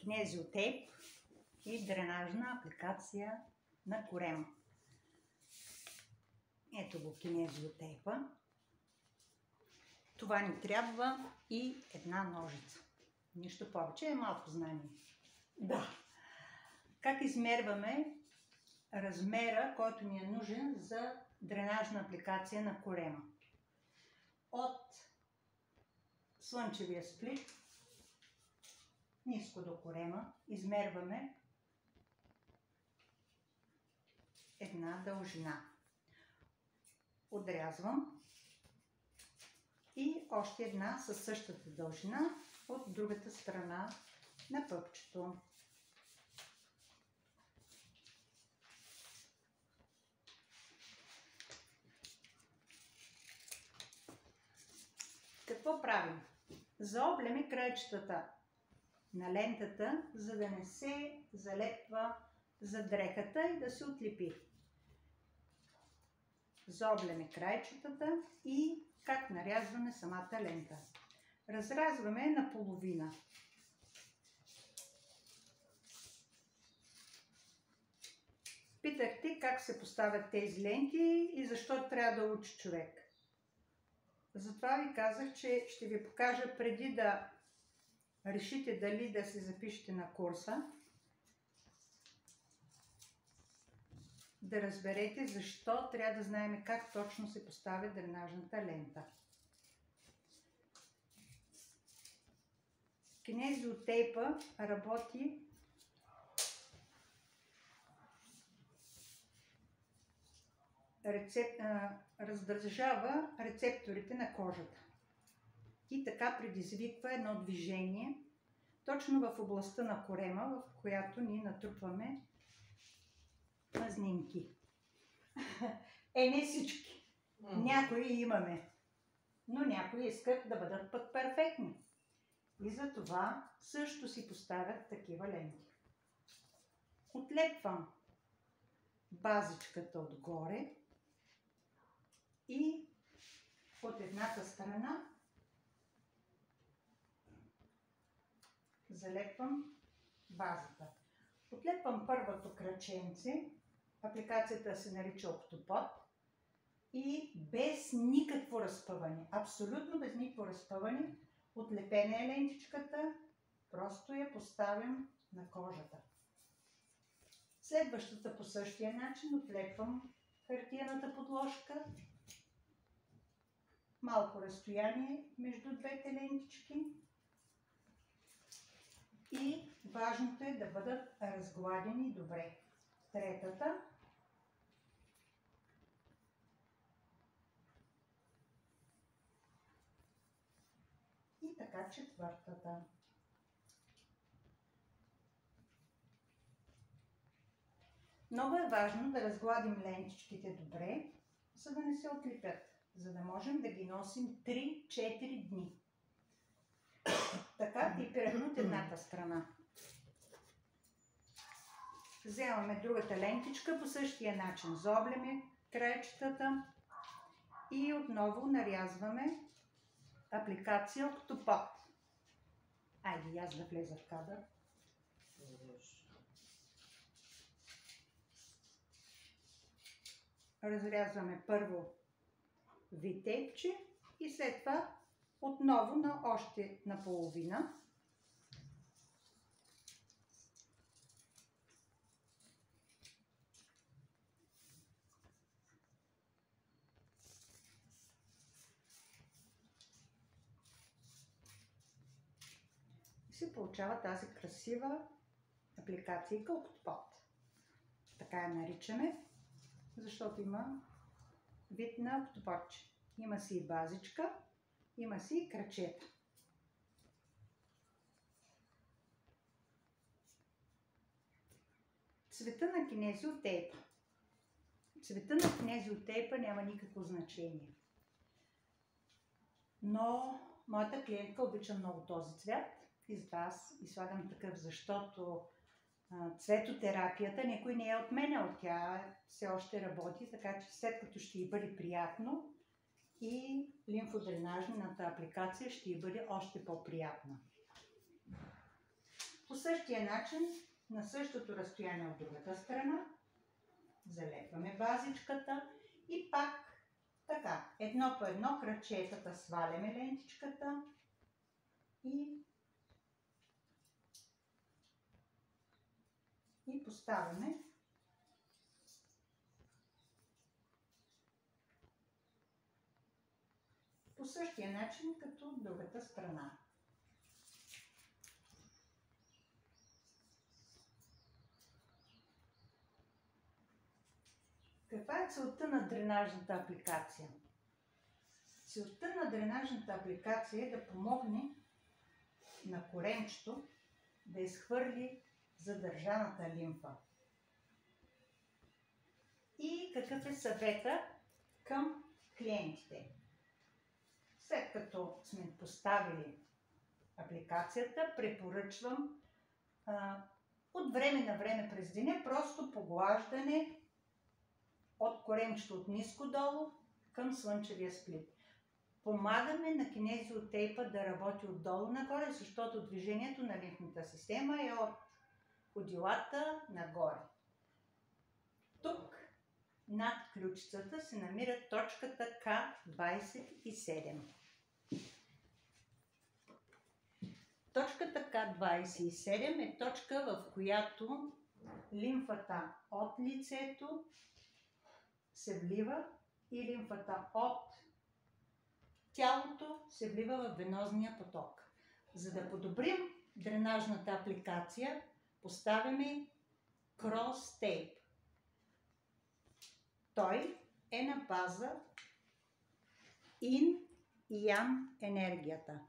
кинезиотейп и дренажна апликация на корема. Ето го кинезиотейпа. Това ни трябва и една ножица. Нищо повече, е малко знание. Да. Как измерваме размера, който ни е нужен за дренажна апликация на корема? От слънчевия сплит ниско до корема измерваме една дължина. Отрязвам и още една със същата дължина от другата страна на пъпчето. Какво правим? Заоблеме краищата на лентата, за да не се залепва за дрехата и да се отлепи. Заоблеме крайчетата и как нарязваме самата лента. Разрязваме наполовина. Питахте как се поставят тези ленти и защо трябва да учи човек. Затова ви казах, че ще ви покажа преди да решите дали да се запишете на курса, да разберете защо трябва да знаем как точно се поставя дренажната лента. Кинезиотейпа работи раздържава рецепторите на кожата и така предизвиква едно движение точно в областта на корема, в която ние натрупваме мазнинки. Не всички. Някои имаме, но някои искат да бъдат пък перфектни. И затова също си поставят такива ленти. Отлепвам базичката отгоре и от едната страна залепвам базата. Отлепвам първото кръченце, апликацията се нарича октопод и без никакво разпъване, абсолютно без никакво разпъване, отлепена е лентичката, просто я поставям на кожата. Следващата по същия начин отлепвам хартияната подложка, малко разстояние между двете лентички и важното е да бъдат разгладени добре. Третата. И така четвъртата. Много е важно да разгладим лентичките добре, за да не се отлепят, за да можем да ги носим 3-4 дни. Така типирахме от едната страна. Вземаме другата лентичка по същия начин. Заоблеме крайчетата и отново нарязваме апликация октопод. Айде, аз да влеза в кадър. Разрязваме първо витейпче и след това отново на още наполовина. И се получава тази красива апликация октопод. Така я наричаме, защото има вид на октоподче. Има си и базичка, има си и крачета. Цвета на кинезиотейпа. Цвета на кинезиотейпа няма никакво значение. Но моята клиентка обича много този цвят и затова аз изслагам такъв, защото цветотерапията никой не е отменял. Тя все още работи, така че след като ще й бъде приятно и лимфодренажната апликация ще й бъде още по-приятна. По същия начин, на същото разстояние от другата страна, залепваме базичката и пак така, едно по едно кръчетата сваляме лентичката и поставяме по същия начин като от другата страна. Каква е целта на дренажната апликация? Целта на дренажната апликация е да помогне на коремчето да изхвърли задържаната лимфа. И какъв е съвета към клиентите? След като сме поставили апликацията, препоръчвам от време на време през деня просто поглаждане от коремчето от ниско долу към слънчевия сплит. Помагаме на кинезиотейпа да работи отдолу нагоре, защото движението на лимфната система е от ходилата нагоре. Тук над ключицата се намира точката К27. Точката К27 е точка, в която лимфата от лицето се влива и лимфата от тялото се влива в венозния поток. За да подобрим дренажната апликация, поставяме крос тейп. Той е на база Ин и Ян енергията.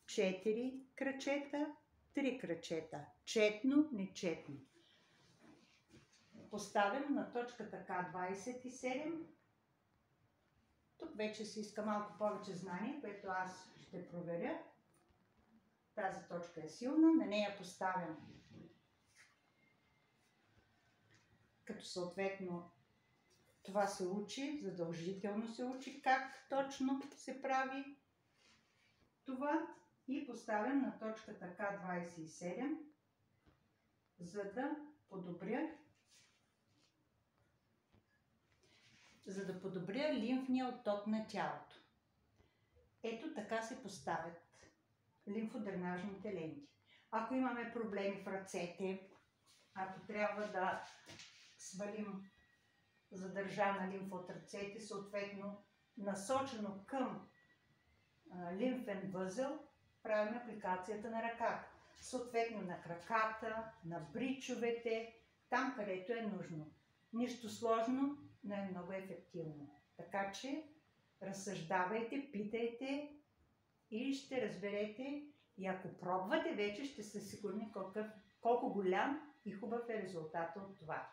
4 кръчета, 3 кръчета. Четно, нечетно. Поставям на точката К27. Тук вече се иска малко повече знание, което аз ще проверя. Тази точка е силна, на нея поставям като съответно това се учи, задължително се учи как точно се прави това и поставям на точката К27, за да подобря лимфния отток на тялото. Ето така се поставят лимфодренажните ленти. Ако имаме проблеми в ръцете, ако трябва да свалим задържана лимфа от ръцете, съответно насочено към лимфен възел, правим апликацията на ръката. Съответно на краката, на бричовете, там където е нужно. Нищо сложно, но е много ефективно. Така че разсъждавайте, питайте и ще разберете. И ако пробвате вече, ще сте сигурни колко голям и хубав е резултатът от това.